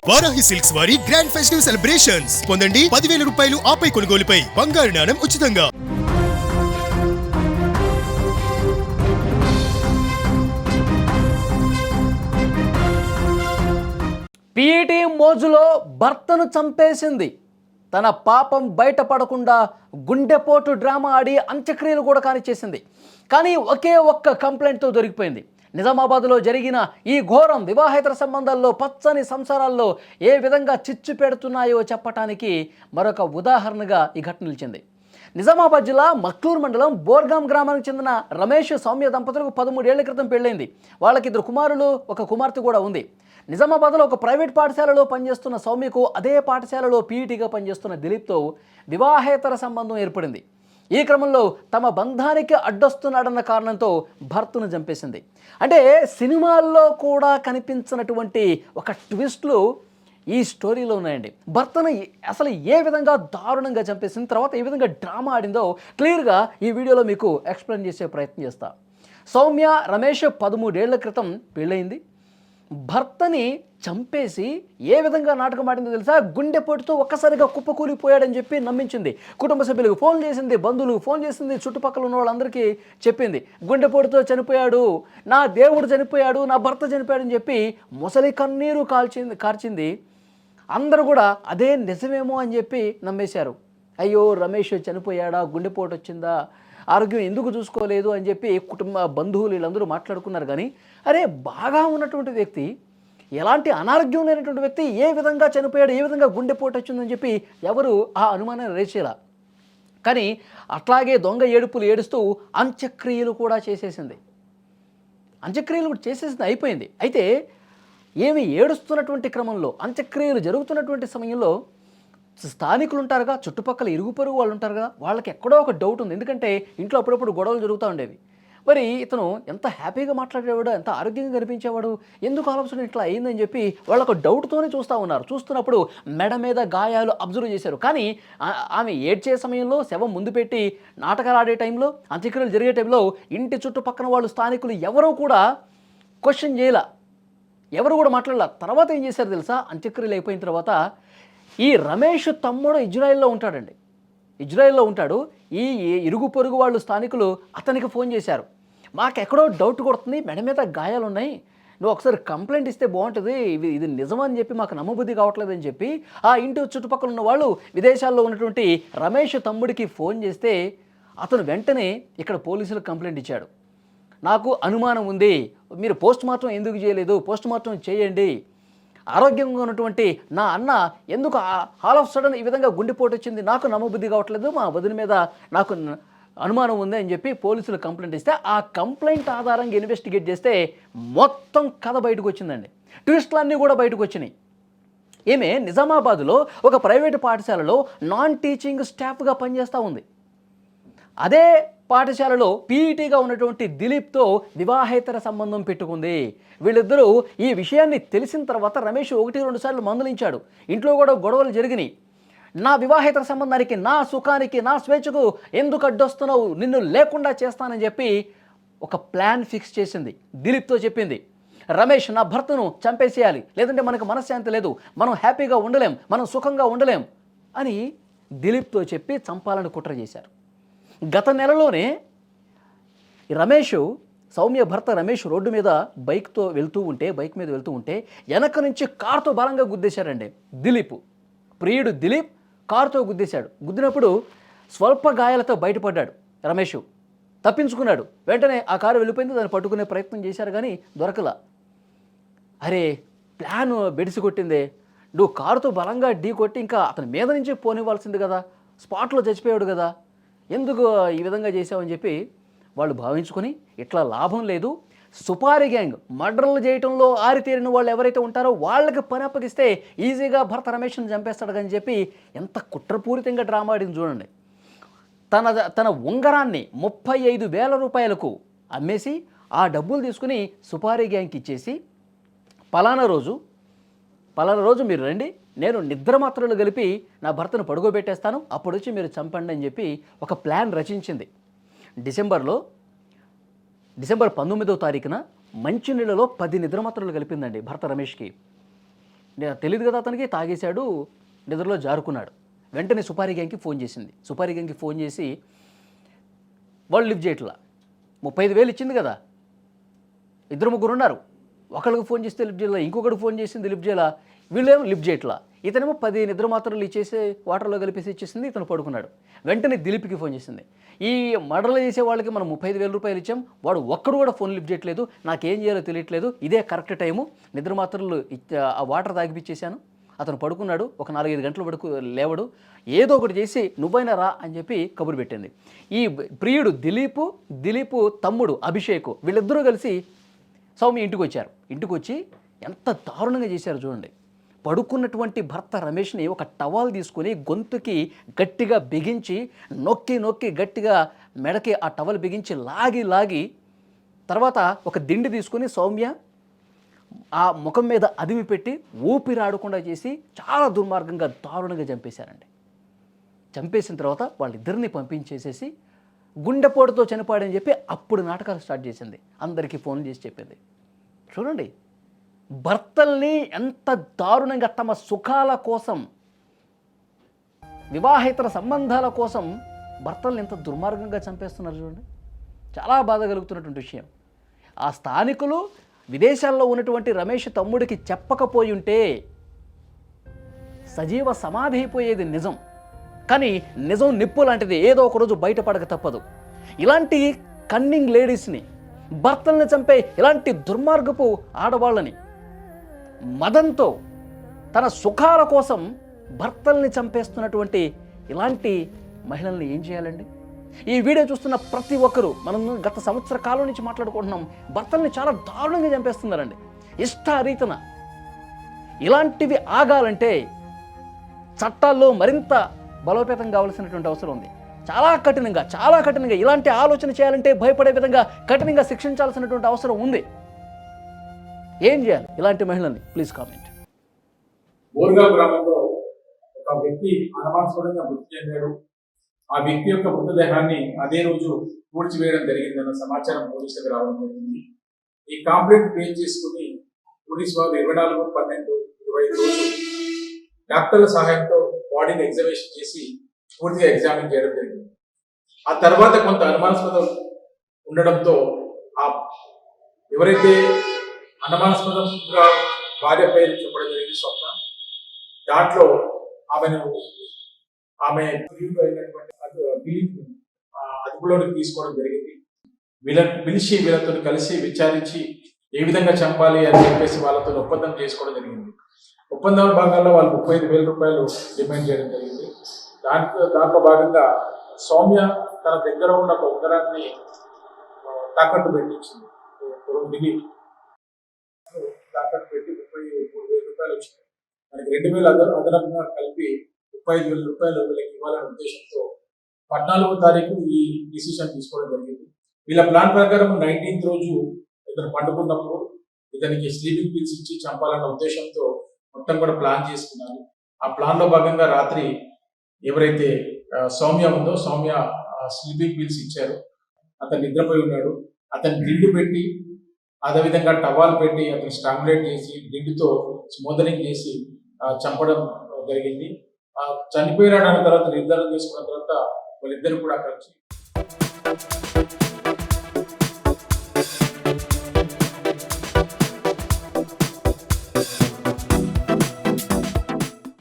Varahi silks వారి grand festive celebrations పొందండి 10,000 రూపాయలు ఆపై కొనుగోలుపై బంగారు నాణెం ఉచితంగా. పీఈటీ మోజులో భర్తను చంపేసింది. తన పాపం బయటపడకుండా గుండెపోటు డ్రామా ఆడి అంత్యక్రియలు కూడా కానిచ్చేసింది. కానీ ఒకే ఒక్క కంప్లైంట్తో దొరికిపోయింది. నిజామాబాద్లో జరిగిన ఈ ఘోరం వివాహేతర సంబంధాల్లో పచ్చని సంసారాల్లో ఏ విధంగా చిచ్చు పెడుతున్నాయో చెప్పటానికి మరొక ఉదాహరణగా ఈ ఘటన నిలిచింది. నిజామాబాద్ జిల్లా మక్లూరు మండలం బోర్గాం గ్రామానికి చెందిన రమేష్ సౌమ్య దంపతులకు 13 ఏళ్ల క్రితం పెళ్ళైంది. వాళ్ళకి 2 కుమారులు, 1 కుమార్తె కూడా ఉంది. నిజామాబాద్లో ఒక ప్రైవేట్ పాఠశాలలో పనిచేస్తున్న సౌమ్యకు అదే పాఠశాలలో పీఈటీగా పనిచేస్తున్న దిలీప్తో వివాహేతర సంబంధం ఏర్పడింది. ఈ క్రమంలో తమ బంధానికి అడ్డొస్తున్నాడన్న కారణంతో భర్తను చంపేసింది. అంటే సినిమాల్లో కూడా కనిపించినటువంటి ఒక ట్విస్ట్లు ఈ స్టోరీలో ఉన్నాయండి. భర్తను అసలు ఏ విధంగా దారుణంగా చంపేసిన తర్వాత ఏ విధంగా డ్రామా ఆడిందో క్లియర్గా ఈ వీడియోలో మీకు ఎక్స్ప్లెయిన్ చేసే ప్రయత్నం చేస్తా. సౌమ్య రమేష్ 13 ఏళ్ల క్రితం పెళ్ళయింది. భర్తని చంపేసి ఏ విధంగా నాటకం ఆడిందో తెలుసా? గుండెపోటుతో ఒక్కసారిగా కుప్పకూలిపోయాడని చెప్పి నమ్మించింది. కుటుంబ సభ్యులకు ఫోన్ చేసింది, బంధువులకు ఫోన్ చేసింది, చుట్టుపక్కల ఉన్న వాళ్ళందరికీ చెప్పింది. గుండెపోటుతో చనిపోయాడు, నా దేవుడు చనిపోయాడు, నా భర్త చనిపోయాడని చెప్పి ముసలి కన్నీరు కార్చింది. అందరూ కూడా అదే నిజమేమో అని చెప్పి నమ్మేశారు. అయ్యో రమేష్ చనిపోయాడా, గుండెపోటు వచ్చిందా, ఆరోగ్యం ఎందుకు చూసుకోలేదు అని చెప్పి కుటుంబ బంధువులు వీళ్ళందరూ మాట్లాడుకున్నారు. కానీ అరే బాగా ఉన్నటువంటి వ్యక్తి, ఎలాంటి అనారోగ్యం లేనటువంటి వ్యక్తి ఏ విధంగా చనిపోయాడు, ఏ విధంగా గుండెపోటు వచ్చిందని చెప్పి ఎవరు ఆ అనుమానాన్ని రేచేలా. కానీ అట్లాగే దొంగ ఏడుపులు ఏడుస్తూ అంత్యక్రియలు కూడా చేసేసింది. అయిపోయింది. అయితే ఏమి ఏడుస్తున్నటువంటి క్రమంలో అంత్యక్రియలు జరుగుతున్నటువంటి సమయంలో స్థానికులు ఉంటారుగా, చుట్టుపక్కల ఇరుగు పొరుగు వాళ్ళు ఉంటారు కదా, వాళ్ళకి ఎక్కడో ఒక డౌట్ ఉంది. ఎందుకంటే ఇంట్లో అప్పుడప్పుడు గొడవలు జరుగుతూ ఉండేవి. మరి ఇతను ఎంత హ్యాపీగా మాట్లాడేవాడు, ఎంత ఆరోగ్యంగా కనిపించేవాడు, ఎందుకు ఆలోచన ఇట్లా అయిందని చెప్పి వాళ్ళకు డౌట్తోనే చూస్తూ ఉన్నారు. చూస్తున్నప్పుడు మెడ మీద గాయాలు అబ్జర్వ్ చేశారు. కానీ ఆమె ఏడ్చే సమయంలో, శవం ముందు పెట్టి నాటకాలు ఆడే టైంలో, అంత్యక్రియలు జరిగే టైంలో ఇంటి చుట్టుపక్కల వాళ్ళు స్థానికులు ఎవరూ కూడా క్వశ్చన్ చేయలే, ఎవరు కూడా మాట్లాడలే. తర్వాత ఏం చేశారు తెలుసా? అంత్యక్రియలు అయిపోయిన తర్వాత ఈ రమేష్ తమ్ముడు ఇజ్రాయెల్లో ఉంటాడు. ఈ ఇరుగు పొరుగు వాళ్ళు స్థానికులు అతనికి ఫోన్ చేశారు. మాకెక్కడో డౌట్ కొడుతుంది, మెడ మీద గాయాలు ఉన్నాయి, నువ్వు ఒకసారి కంప్లైంట్ ఇస్తే బాగుంటుంది, ఇది నిజమని చెప్పి మాకు నమ్మబుద్ధి కావట్లేదని చెప్పి ఆ ఇంటి చుట్టుపక్కల ఉన్న వాళ్ళు విదేశాల్లో ఉన్నటువంటి రమేష్ తమ్ముడికి ఫోన్ చేస్తే అతను వెంటనే ఇక్కడ పోలీసులకు కంప్లైంట్ ఇచ్చాడు. నాకు అనుమానం ఉంది, మీరు పోస్ట్ మార్టం ఎందుకు చేయలేదు, పోస్ట్ మార్టం చేయండి, ఆరోగ్యంగా ఉన్నటువంటి నా అన్న ఎందుకు ఆల్ ఆఫ్ సడన్ ఈ విధంగా గుండెపోటు వచ్చింది, నాకు నమ్మబుద్ధి కావట్లేదు, మా వదిన మీద నాకు అనుమానం ఉంది అని చెప్పి పోలీసులు కంప్లైంట్ ఇస్తే ఆ కంప్లైంట్ ఆధారంగా ఇన్వెస్టిగేట్ చేస్తే మొత్తం కథ బయటకు వచ్చిందండి. ట్విస్ట్లన్నీ కూడా బయటకు వచ్చినాయి. ఈమె నిజామాబాద్లో ఒక ప్రైవేటు పాఠశాలలో నాన్ టీచింగ్ స్టాఫ్గా పనిచేస్తూ ఉంది. అదే పాఠశాలలో పీఈటీగా ఉన్నటువంటి దిలీప్తో వివాహేతర సంబంధం పెట్టుకుంది. వీళ్ళిద్దరూ ఈ విషయాన్ని తెలిసిన తర్వాత రమేష్ 1-2 సార్లు మందలించాడు. ఇంట్లో కూడా గొడవలు జరిగినాయి. నా వివాహేతర సంబంధానికి, నా సుఖానికి, నా స్వేచ్ఛకు ఎందుకు అడ్డొస్తున్నావు, నిన్ను లేకుండా చేస్తానని చెప్పి ఒక ప్లాన్ ఫిక్స్ చేసింది. దిలీప్తో చెప్పింది, రమేష్ నా భర్తను చంపేసేయాలి, లేదంటే మనకు మనశ్శాంతి లేదు, మనం హ్యాపీగా ఉండలేం, మనం సుఖంగా ఉండలేం అని దిలీప్తో చెప్పి చంపాలని కుట్ర చేశారు. గత నెలలోనే సౌమ్య భర్త రమేష్ రోడ్డు మీద బైక్ మీద వెళ్తూ ఉంటే వెనక నుంచి కారుతో బలంగా గుద్దేశారండి. ప్రియుడు దిలీప్ కారుతో గుద్దేశాడు. గుద్దినప్పుడు స్వల్ప గాయాలతో బయటపడ్డాడు. రమేష్ తప్పించుకున్నాడు. వెంటనే ఆ కారు వెళ్ళిపోయింది. దాన్ని పట్టుకునే ప్రయత్నం చేశారు కానీ దొరకలా. అరే ప్లాన్ బెడిసి కొట్టిందే, నువ్వు కారుతో బలంగా ఢీ కొట్టి ఇంకా అతని మీద నుంచి పోనివ్వాల్సింది కదా, స్పాట్లో చచ్చిపోయాడు కదా, ఎందుకు ఈ విధంగా చేసావని చెప్పి వాళ్ళు భావించుకొని ఇట్లా లాభం లేదు, సుపారీ గ్యాంగ్ మర్డర్లు చేయటంలో ఆరితేరిన వాళ్ళు ఎవరైతే ఉంటారో వాళ్ళకి పని అప్పగిస్తే ఈజీగా భర్త రమేష్ని చంపేస్తాడు అని చెప్పి ఎంత కుట్రపూరితంగా డ్రామా ఆడింది చూడండి. తన ఉంగరాన్ని 35,000 రూపాయలకు అమ్మేసి ఆ డబ్బులు తీసుకుని సుపారీ గ్యాంగ్కి ఇచ్చేసి పలానా రోజు మీరు రండి, నేను నిద్ర మాత్రలు కలిపి నా భర్తను పడుకోబెట్టేస్తాను, అప్పుడు వచ్చి మీరు చంపండి అని చెప్పి ఒక ప్లాన్ రచించింది. డిసెంబర్ 19వ తారీఖున మంచినీళ్ళలో 10 నిద్రమాత్రలు కలిపిందండి భర్త రమేష్కి. తెలియదు కదా అతనికి, తాగేశాడు, నిద్రలో జారుకున్నాడు. వెంటనే సుపారీ గ్యాంగ్కి ఫోన్ చేసింది. సుపారీ గ్యాంగ్కి ఫోన్ చేసి వాళ్ళు లిఫ్ట్ చేయట్లా. 35,000 ఇచ్చింది కదా, ఇద్దరు ముగ్గురు ఉన్నారు, ఒకళ్ళకి ఫోన్ చేస్తే లిఫ్ట్ చేయాల, ఇంకొకటి ఫోన్ చేసింది లిఫ్ట్ చేయాల, వీళ్ళేమో లిఫ్ట్ చేయట్లా. ఇతనేమో 10 నిద్ర మాత్రలు ఇచ్చేసి వాటర్లో కలిపేసి ఇచ్చేసింది, ఇతను పడుకున్నాడు. వెంటనే దిలీప్కి ఫోన్ చేసింది. ఈ మర్డర్లు చేసే వాళ్ళకి మనం 35,000 రూపాయలు ఇచ్చాం, వాడు ఒక్కడు కూడా ఫోన్ లిఫ్ట్ చేయట్లేదు, నాకేం చేయాలో తెలియట్లేదు, ఇదే కరెక్ట్ టైము, నిద్ర మాత్రలు ఆ వాటర్ తాగిపిచ్చేశాను, అతను పడుకున్నాడు, ఒక 4-5 గంటలు లేవడు, ఏదో ఒకటి చేసి నువ్వైనా రా అని చెప్పి కబురు పెట్టింది. ఈ ప్రియుడు దిలీపు తమ్ముడు అభిషేక్ వీళ్ళిద్దరూ కలిసి సౌమ్య ఇంటికి వచ్చారు. ఇంటికి వచ్చి ఎంత దారుణంగా చేశారు చూడండి. పడుకున్నటువంటి భర్త రమేష్ని ఒక టవాల్ తీసుకొని గొంతుకి గట్టిగా బిగించి నొక్కి గట్టిగా మెడకి ఆ టవల్ బిగించి లాగి తర్వాత ఒక దిండి తీసుకొని సౌమ్య ఆ ముఖం మీద అదిమి పెట్టి ఊపిరాడకుండా చేసి చాలా దుర్మార్గంగా దారుణంగా చంపేశారండి. చంపేసిన తర్వాత వాళ్ళిద్దరిని పంపించేసేసి గుండెపోటుతో చనిపోయాడని చెప్పి అప్పుడు నాటకాలు స్టార్ట్ చేసింది. అందరికీ ఫోన్ చేసి చెప్పింది. చూడండి, భర్తల్ని ఎంత దారుణంగా తమ సుఖాల కోసం, వివాహేతర సంబంధాల కోసం భర్తల్ని ఎంత దుర్మార్గంగా చంపేస్తున్నారు చూడండి. చాలా బాధ కలుగుతున్నటువంటి విషయం. ఆ స్థానికులు విదేశాల్లో ఉన్నటువంటి రమేష్ తమ్ముడికి చెప్పకపోయి ఉంటే సజీవ సమాధి అయిపోయేది నిజం. కానీ నిజం నిప్పు లాంటిది, ఏదో ఒకరోజు బయటపడక తప్పదు. ఇలాంటి కన్నింగ్ లేడీస్ని, భర్తల్ని చంపే ఇలాంటి దుర్మార్గపు ఆడవాళ్ళని, మదంతో తన సుఖాల కోసం భర్తల్ని చంపేస్తున్నటువంటి ఇలాంటి మహిళల్ని ఏం చేయాలండి? ఈ వీడియో చూస్తున్న ప్రతి ఒక్కరూ, మనం గత సంవత్సర కాలం నుంచి మాట్లాడుకుంటున్నాం, భర్తల్ని చాలా దారుణంగా చంపేస్తున్నారండి ఇష్టారీతన. ఇలాంటివి ఆగాలంటే చట్టాల్లో మరింత బలోపేతం కావాల్సినటువంటి అవసరం ఉంది. చాలా కఠినంగా ఇలాంటి ఆలోచన చేయాలంటే భయపడే విధంగా కఠినంగా శిక్షించాల్సినటువంటి అవసరం ఉంది. ఏం చేయాలి ఇలాంటి మహిళల్ని? Please comment. బోర్గా గ్రామంలో ఒక వ్యక్తి అనుమానాస్పదంగా మృతి చెందాడు. ఆ వ్యక్తి యొక్క మృతదేహాన్ని అదే రోజు పూడ్చివేయడం జరిగిందన్న సమాచారం పోలీసులకు రావడం జరిగింది. ఈ కంప్లైంట్ బేస్ చేసుకుని పోలీసు వారు 24/12/25 రోజు డాక్టర్ల సహాయంతో బాడీని ఎగ్జామినేషన్ చేసి పూర్తిగా ఎగ్జామిన్ చేయడం జరిగింది. ఆ తర్వాత కొంత అనుమానాస్పదం ఉండడంతో ఆ ఎవరైతే అనుమానాస్పదంగా భార్య పేరు చెప్పడం జరిగింది స్వప్న, దాంట్లో ఆమె ప్రియుడు అయినటువంటి దిలీప్ అదుపులోకి తీసుకోవడం జరిగింది. వీళ్ళతో కలిసి విచారించి ఏ విధంగా చంపాలి అని చెప్పేసి వాళ్ళతో ఒప్పందం చేసుకోవడం జరిగింది. ఒప్పందం భాగంలో వాళ్ళు 35,000 రూపాయలు డిమాండ్ చేయడం జరిగింది. దాంట్లో భాగంగా సౌమ్య తన దగ్గర ఉన్న ఒక ఉంగరాన్ని తాకట్టు పెట్టించింది. దిలీప్ తాకట్టు పెట్టి 33,000 రూపాయలు వచ్చినాయి. మనకి 2,000 అదనంగా కలిపి 35,000 రూపాయలు వీళ్ళకి ఇవ్వాలనే ఉద్దేశంతో 14వ తారీఖు ఈ డిసిషన్ తీసుకోవడం జరిగింది. వీళ్ళ ప్లాన్ ప్రకారం 19th రోజు ఇతను పండుకున్నప్పుడు ఇతనికి స్లీపింగ్ పిల్స్ ఇచ్చి చంపాలన్న ఉద్దేశంతో మొత్తం కూడా ప్లాన్ చేసుకున్నారు. ఆ ప్లాన్ లో భాగంగా రాత్రి ఎవరైతే సౌమ్య ఉందో, సౌమ్య స్లీపింగ్ పిల్స్ ఇచ్చారు. అతను నిద్రపోయి ఉన్నాడు. అతను దిండు పెట్టి, అదేవిధంగా టవాల్ పెట్టి అతను స్ట్రాంగులేట్ చేసి దిండుతో స్మోదరింగ్ చేసి చంపడం జరిగింది. చనిపోయినాడు అన్న తర్వాత నిర్ధారణ చేసుకున్న తర్వాత వాళ్ళిద్దరు కూడా కలిసి